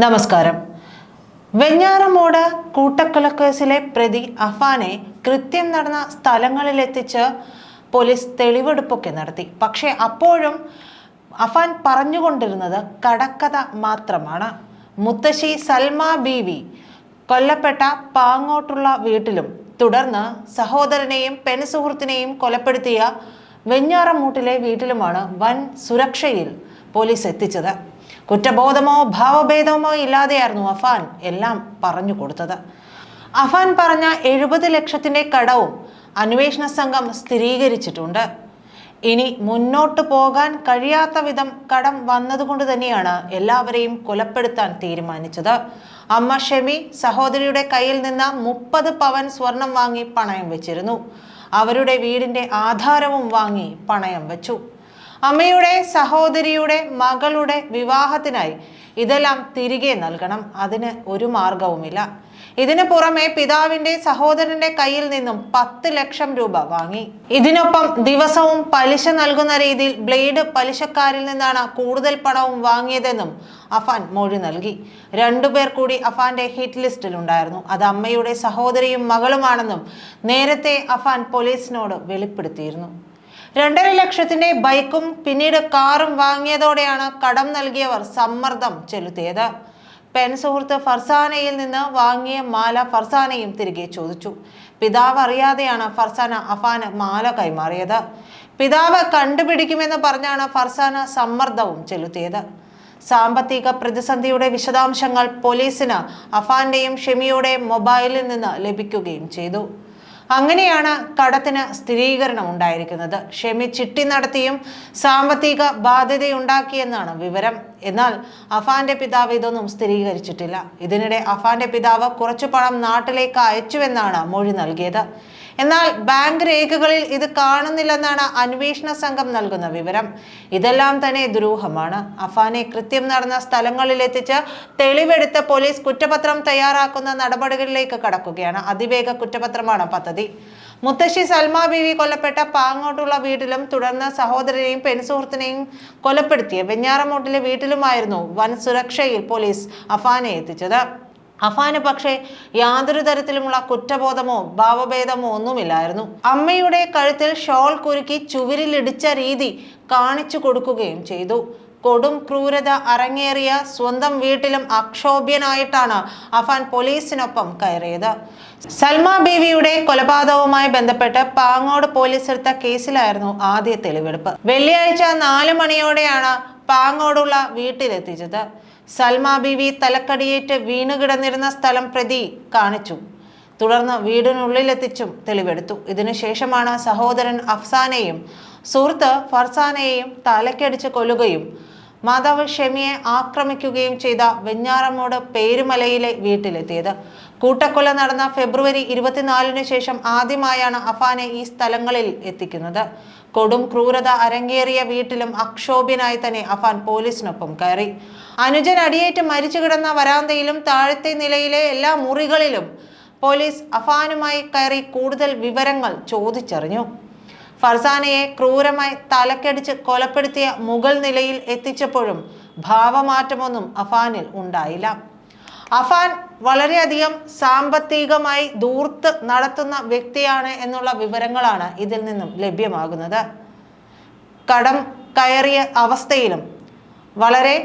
നമസ്കാരം. വെഞ്ഞാറമൂട് കൂട്ടക്കൊലക്കേസിലെ പ്രതി അഫാനെ കൃത്യം നടന്ന സ്ഥലങ്ങളിലെത്തിച്ച് പോലീസ് തെളിവെടുപ്പൊക്കെ നടത്തി. പക്ഷേ അപ്പോഴും അഫാൻ പറഞ്ഞുകൊണ്ടിരുന്നത് കടക്കഥ മാത്രമാണ്. മുത്തശ്ശി സൽമ ബീവി കൊല്ലപ്പെട്ട പാങ്ങോട്ടുള്ള വീട്ടിലും തുടർന്ന് സഹോദരനെയും പെൺസുഹൃത്തിനെയും കൊലപ്പെടുത്തിയ വെഞ്ഞാറമൂട്ടിലെ വീട്ടിലുമാണ് വൻ സുരക്ഷയിൽ പോലീസ് എത്തിച്ചത്. കുറ്റബോധമോ ഭാവഭേദമോ ഇല്ലാതെയായിരുന്നു അഫാൻ എല്ലാം പറഞ്ഞു കൊടുത്തത്. അഫാൻ പറഞ്ഞ 70 ലക്ഷത്തിന്റെ കടവും അന്വേഷണ സംഘം സ്ഥിരീകരിച്ചിട്ടുണ്ട്. ഇനി മുന്നോട്ട് പോകാൻ കഴിയാത്ത വിധം കടം വന്നതുകൊണ്ട് തന്നെയാണ് എല്ലാവരെയും കൊലപ്പെടുത്താൻ തീരുമാനിച്ചത്. അമ്മ ഷെമി സഹോദരിയുടെ കയ്യിൽ നിന്ന് 30 പവൻ സ്വർണം വാങ്ങി പണയം വെച്ചിരുന്നു. അവരുടെ വീടിന്റെ ആധാരവും വാങ്ങി പണയം വെച്ചു. അമ്മയുടെ സഹോദരിയുടെ മകളുടെ വിവാഹത്തിനായി ഇതെല്ലാം തിരികെ നൽകണം. അതിന് ഒരു മാർഗവുമില്ല. ഇതിനു പുറമെ പിതാവിന്റെ സഹോദരന്റെ കയ്യിൽ നിന്നും 10 ലക്ഷം രൂപ വാങ്ങി. ഇതിനൊപ്പം ദിവസവും പലിശ നൽകുന്ന രീതിയിൽ ബ്ലേഡ് പലിശക്കാരിൽ നിന്നാണ് കൂടുതൽ പണവും വാങ്ങിയതെന്നും അഫാൻ മൊഴി നൽകി. 2 പേർ കൂടി അഫാന്റെ ഹിറ്റ് ലിസ്റ്റിൽ ഉണ്ടായിരുന്നു. അത് അമ്മയുടെ സഹോദരിയും മകളുമാണെന്നും നേരത്തെ അഫാൻ പോലീസിനോട് വെളിപ്പെടുത്തിയിരുന്നു. 2.5 ലക്ഷത്തിന്റെ ബൈക്കും പിന്നീട് കാറും വാങ്ങിയതോടെയാണ് കടം നൽകിയവർ സമ്മർദ്ദം ചെലുത്തിയത്. പെൺസുഹൃത്ത് ഫർസാനയിൽ നിന്ന് വാങ്ങിയ മാല ഫർസാനയും തിരികെ ചോദിച്ചു. പിതാവ് അറിയാതെയാണ് ഫർസാന അഫാന് മാല കൈമാറിയത്. പിതാവ് കണ്ടുപിടിക്കുമെന്ന് പറഞ്ഞാണ് ഫർസാന സമ്മർദ്ദവും ചെലുത്തിയത്. സാമ്പത്തിക പ്രതിസന്ധിയുടെ വിശദാംശങ്ങൾ പോലീസിന് അഫാന്റെയും ഷെമിയുടെയും മൊബൈലിൽ നിന്ന് ലഭിക്കുകയും ചെയ്തു. അങ്ങനെയാണ് കടത്തിന് സ്ഥിരീകരണം ഉണ്ടായിരിക്കുന്നത്. ഷെമി ചിട്ടി നടത്തിയും സാമ്പത്തിക ബാധ്യതയുണ്ടാക്കിയെന്നാണ് വിവരം. എന്നാൽ അഫാന്റെ പിതാവ് ഇതൊന്നും സ്ഥിരീകരിച്ചിട്ടില്ല. ഇതിനിടെ അഫാന്റെ പിതാവ് കുറച്ചു പണം നാട്ടിലേക്ക് അയച്ചുവെന്നാണ് മൊഴി നൽകിയത്. എന്നാൽ ബാങ്ക് രേഖകളിൽ ഇത് കാണുന്നില്ലെന്നാണ് അന്വേഷണ സംഘം നൽകുന്ന വിവരം. ഇതെല്ലാം തന്നെ ദുരൂഹമാണ്. അഫാനെ കൃത്യം നടന്ന സ്ഥലങ്ങളിലെത്തിച്ച് തെളിവെടുത്ത് പോലീസ് കുറ്റപത്രം തയ്യാറാക്കുന്ന നടപടികളിലേക്ക് കടക്കുകയാണ്. അതിവേഗ കുറ്റപത്രമാണ് പദ്ധതി. മുത്തശ്ശി സൽമ ബീവി കൊല്ലപ്പെട്ട പാങ്ങോട്ടുള്ള വീട്ടിലും തുടർന്ന് സഹോദരനെയും പെൺസുഹൃത്തിനെയും കൊലപ്പെടുത്തിയ വെഞ്ഞാറമൂട്ടിലെ വീട്ടിലുമായിരുന്നു വൻ സുരക്ഷയിൽ പോലീസ് അഫാനെ എത്തിച്ചത്. അഫാന് പക്ഷേ യാതൊരു തരത്തിലുമുള്ള കുറ്റബോധമോ ഭാവഭേദമോ ഒന്നുമില്ലായിരുന്നു. അമ്മയുടെ കഴുത്തിൽ ഷോൾ കുരുക്കി ചുവരിലിടിച്ച രീതി കാണിച്ചു കൊടുക്കുകയും ചെയ്തു. കൊടും ക്രൂരത അരങ്ങേറിയ സ്വന്തം വീട്ടിലും അക്ഷോഭ്യനായിട്ടാണ് അഫാൻ പോലീസിനൊപ്പം കയറിയത്. സൽമ ബീവിയുടെ കൊലപാതകവുമായി ബന്ധപ്പെട്ട് പാങ്ങോട് പോലീസ് എടുത്ത കേസിലായിരുന്നു ആദ്യ തെളിവെടുപ്പ്. വെള്ളിയാഴ്ച 4 മണിയോടെയാണ് പാങ്ങോടുള്ള വീട്ടിലെത്തിച്ചത്. സൽമ ബീവി തലക്കടിയേറ്റ് വീണുകിടന്നിരുന്ന സ്ഥലം പ്രതി കാണിച്ചു. തുടർന്ന് വീടിനുള്ളിലെത്തിച്ചും തെളിവെടുത്തു. ഇതിനുശേഷമാണ് സഹോദരൻ അഫ്സാനെയും സുഹൃത്ത് ഫർസാനെയും തലക്കടിച്ച് കൊല്ലുകയും മാതാവ് ഷെമിയെ ആക്രമിക്കുകയും ചെയ്ത വെഞ്ഞാറമൂട് പേരുമലയിലെ വീട്ടിലെത്തിയത്. കൂട്ടക്കൊല നടന്ന ഫെബ്രുവരി 24 ശേഷം ആദ്യമായാണ് അഫാനെ ഈ സ്ഥലങ്ങളിൽ എത്തിക്കുന്നത്. കൊടും ക്രൂരത അരങ്ങേറിയ വീട്ടിലും അക്ഷോഭ്യനായി തന്നെ അഫാൻ പോലീസിനൊപ്പം കയറി. അനുജൻ അടിയേറ്റ് മരിച്ചു കിടന്ന വരാന്തയിലും താഴത്തെ നിലയിലെ എല്ലാ മുറികളിലും പോലീസ് അഫാനുമായി കയറി കൂടുതൽ വിവരങ്ങൾ ചോദിച്ചറിഞ്ഞു. ഫർസാനയെ ക്രൂരമായി തലക്കടിച്ച് കൊലപ്പെടുത്തിയ മുകൾ നിലയിൽ എത്തിച്ചപ്പോഴും ഭാവമാറ്റമൊന്നും അഫാനിൽ ഉണ്ടായില്ല. അഫാൻ വളരെയധികം സാമ്പത്തികമായി ധൂർത്ത് നടത്തുന്ന വ്യക്തിയാണ് എന്നുള്ള വിവരങ്ങളാണ് ഇതിൽ നിന്നും ലഭ്യമാകുന്നത്. കടം കയറിയ അവസ്ഥയിലും വളരെ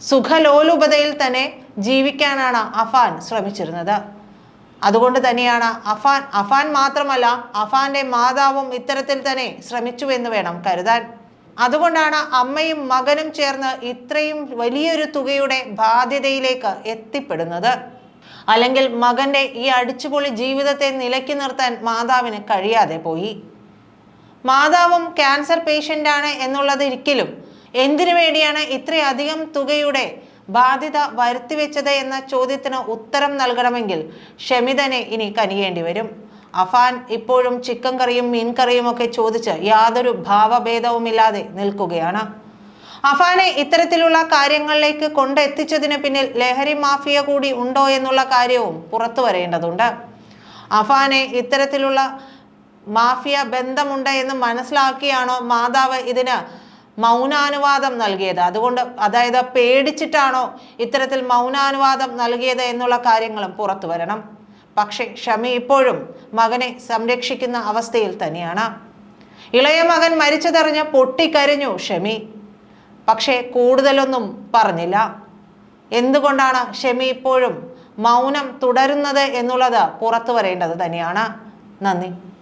സുഖലോലുപതയിൽ തന്നെ ജീവിക്കാനാണ് അഫാൻ ശ്രമിച്ചിരുന്നത്. അതുകൊണ്ട് തന്നെയാണ് അഫാൻ മാത്രമല്ല അഫാന്റെ മാതാവും ഇത്തരത്തിൽ തന്നെ ശ്രമിച്ചു എന്ന് വേണം കരുതാൻ. അതുകൊണ്ടാണ് അമ്മയും മകനും ചേർന്ന് ഇത്രയും വലിയൊരു തുകയുടെ ബാധ്യതയിലേക്ക് എത്തിപ്പെടുന്നത്. അല്ലെങ്കിൽ മകന്റെ ഈ അടിച്ചുപൊളി ജീവിതത്തെ നിലയ്ക്ക് നിർത്താൻ മാതാവിന് കഴിയാതെ പോയി. മാതാവും ക്യാൻസർ പേഷ്യൻ്റാണ് എന്നുള്ളത് ഒരിക്കലും എന്തിനു വേണ്ടിയാണ് ഇത്രയധികം തുകയുടെ ബാധ്യത വരുത്തിവെച്ചത് എന്ന ചോദ്യത്തിന് ഉത്തരം നൽകണമെങ്കിൽ ഷെമിതനെ ഇനി കനിയേണ്ടി വരും. അഫാൻ ഇപ്പോഴും ചിക്കൻ കറിയും മീൻ കറിയും ഒക്കെ ചോദിച്ച് യാതൊരു ഭാവഭേദവുമില്ലാതെ നിൽക്കുകയാണ്. അഫാനെ ഇത്തരത്തിലുള്ള കാര്യങ്ങളിലേക്ക് കൊണ്ടെത്തിച്ചതിന് പിന്നിൽ ലഹരി മാഫിയ കൂടി ഉണ്ടോ എന്നുള്ള കാര്യവും പുറത്തു വരേണ്ടതുണ്ട്. അഫാനെ ഇത്തരത്തിലുള്ള മാഫിയ ബന്ധമുണ്ട് എന്ന് മനസ്സിലാക്കിയാണോ മാതാവ് ഇതിന് മൗനാനുവാദം നൽകിയത്. അതുകൊണ്ട് അതായത് പേടിച്ചിട്ടാണോ ഇത്തരത്തിൽ മൗനാനുവാദം നൽകിയത് എന്നുള്ള കാര്യങ്ങളും പുറത്തു വരണം. പക്ഷേ ഷമി ഇപ്പോഴും മകനെ സംരക്ഷിക്കുന്ന അവസ്ഥയിൽ തന്നെയാണ്. ഇളയ മകൻ മരിച്ചതറിഞ്ഞ് പൊട്ടിക്കരഞ്ഞു ഷമി. പക്ഷേ കൂടുതലൊന്നും പറഞ്ഞില്ല. എന്തുകൊണ്ടാണ് ഷമി ഇപ്പോഴും മൗനം തുടരുന്നത് എന്നുള്ളത് പുറത്തു വരേണ്ടത് തന്നെയാണ്. നന്ദി.